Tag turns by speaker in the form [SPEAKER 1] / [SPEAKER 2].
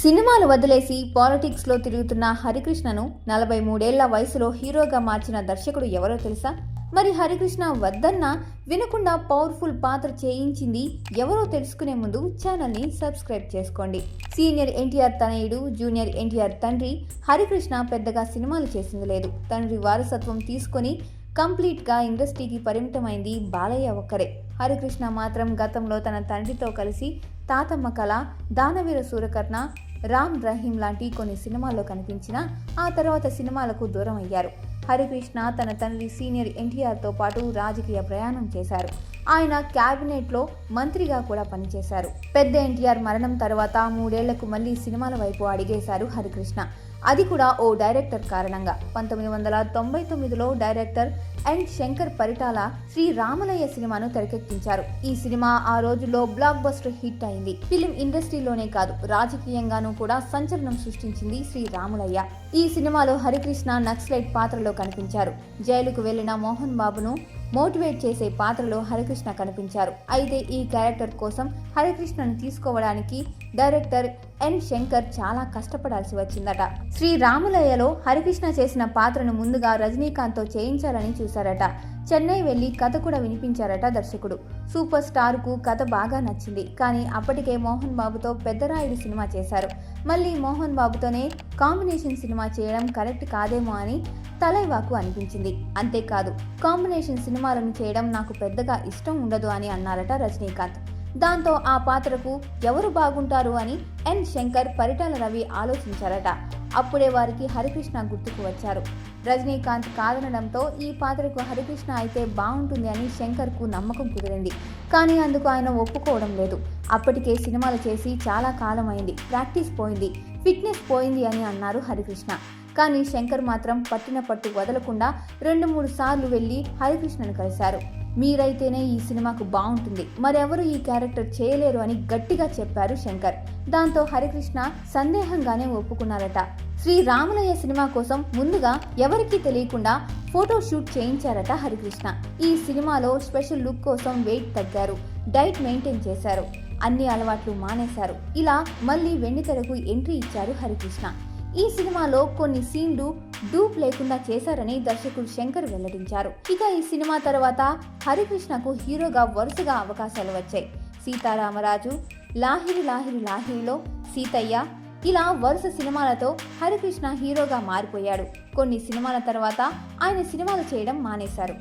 [SPEAKER 1] సినిమాలు వదిలేసి పాలిటిక్స్లో తిరుగుతున్న హరికృష్ణను 43 వయసులో హీరోగా మార్చిన దర్శకుడు ఎవరో తెలుసా? మరి హరికృష్ణ వద్దన్నా వినకుండా పవర్ఫుల్ పాత్ర చేయించింది ఎవరో తెలుసుకునే ముందు ఛానల్ని సబ్స్క్రైబ్ చేసుకోండి. సీనియర్ ఎన్టీఆర్ తనయుడు, జూనియర్ ఎన్టీఆర్ తండ్రి హరికృష్ణ పెద్దగా సినిమాలు చేసింది లేదు. తండ్రి వారసత్వం తీసుకొని కంప్లీట్గా ఇండస్ట్రీకి పరిమితమైంది బాలయ్య ఒక్కరే. హరికృష్ణ మాత్రం గతంలో తన తండ్రితో కలిసి తాతమ్మ కళ, దానవీర సూరకర్ణ, రామ్ రహీం లాంటి కొన్ని సినిమాల్లో కనిపించినా ఆ తర్వాత సినిమాలకు దూరం అయ్యారు. హరికృష్ణ తన తండ్రి సీనియర్ ఎన్టీఆర్తో పాటు రాజకీయ ప్రయాణం చేశారు. ఆయన క్యాబినెట్లో మంత్రిగా కూడా పనిచేశారు. పెద్ద ఎన్టీఆర్ మరణం తర్వాత 3 ఏళ్లకు మళ్లీ సినిమాల వైపు అడిగేశారు హరికృష్ణ. అది కూడా ఓ డైరెక్టర్ కారణంగా. 1999లో డైరెక్టర్ ఎన్ శంకర్ పరిటాల శ్రీ రాములయ్య సినిమాను తెరకెక్కించారు. ఈ సినిమా ఆ రోజుల్లో బ్లాక్ బస్టర్ హిట్ అయింది. ఫిలిం ఇండస్ట్రీలోనే కాదు, రాజకీయంగానూ కూడా సంచలనం సృష్టించింది శ్రీ రాములయ్య. ఈ సినిమాలో హరికృష్ణ నక్సలైట్ పాత్రలో కనిపించారు. జైలుకు వెళ్లిన మోహన్ బాబును మోటివేట్ చేసే పాత్రలో హరికృష్ణ కనిపించారు. అయితే ఈ క్యారెక్టర్ కోసం హరికృష్ణను తీసుకోవడానికి డైరెక్టర్ ఎన్ శంకర్ చాలా కష్టపడాల్సి వచ్చిందట. శ్రీ రాములయ్యలో హరికృష్ణ చేసిన పాత్రను ముందుగా రజనీకాంత్తో చేయించాలని చూశారట. చెన్నై వెళ్లి కథ కూడా వినిపించారట దర్శకుడు. సూపర్ స్టార్ కు కథ బాగా నచ్చింది. కానీ అప్పటికే మోహన్ బాబుతో పెద్దరాయుడు సినిమా చేశారు. మళ్ళీ మోహన్ బాబుతోనే కాంబినేషన్ సినిమా చేయడం కరెక్ట్ కాదేమో అని తలైవాకు అనిపించింది. అంతేకాదు, కాంబినేషన్ సినిమాలను చేయడం నాకు పెద్దగా ఇష్టం ఉండదు అని అన్నారట రజనీకాంత్. దాంతో ఆ పాత్రకు ఎవరు బాగుంటారు అని ఎన్ శంకర్, పరిటాల రవి ఆలోచించారట. అప్పుడే వారికి హరికృష్ణ గుర్తుకు వచ్చారు. రజనీకాంత్ కాదనడంతో ఈ పాత్రకు హరికృష్ణ అయితే బాగుంటుంది అని శంకర్కు నమ్మకం కుదిరింది. కానీ అందుకు ఆయన ఒప్పుకోవడం లేదు. అప్పటికే సినిమాలు చేసి చాలా కాలం అయింది, ప్రాక్టీస్ పోయింది, ఫిట్నెస్ పోయింది అని అన్నారు హరికృష్ణ. కానీ శంకర్ మాత్రం పట్టిన పట్టు వదలకుండా 2-3 సార్లు వెళ్లి హరికృష్ణను కలిశారు. మీరైతేనే ఈ సినిమాకు బాగుంటుంది, మరెవరు ఈ క్యారెక్టర్ చేయలేరు అని గట్టిగా చెప్పారు శంకర్. దాంతో హరికృష్ణ సందేహంగానే ఒప్పుకున్నారట. శ్రీ రాములయ్య సినిమా కోసం ముందుగా ఎవరికీ తెలియకుండా ఫోటో షూట్ చేయించారట హరికృష్ణ. ఈ సినిమాలో స్పెషల్ లుక్ కోసం వెయిట్ తగ్గారు, డైట్ మెయింటైన్ చేశారు, అన్ని అలవాట్లు మానేశారు. ఇలా మళ్ళీ వెండితెరకు ఎంట్రీ ఇచ్చారు హరికృష్ణ. ఈ సినిమాలో కొన్ని సీన్లు డూప్ లేకుండా చేశారని దర్శకుడు శంకర్ వెల్లడించారు. ఇక ఈ సినిమా తర్వాత హరికృష్ణకు హీరోగా వరుసగా అవకాశాలు వచ్చాయి. సీతారామరాజు, లాహిరి లాహిరి లాహిరిలో సీతయ్య, ఇలా వరుస సినిమాలతో హరికృష్ణ హీరోగా మారిపోయాడు. కొన్ని సినిమాల తర్వాత ఆయన సినిమాలు చేయడం మానేశారు.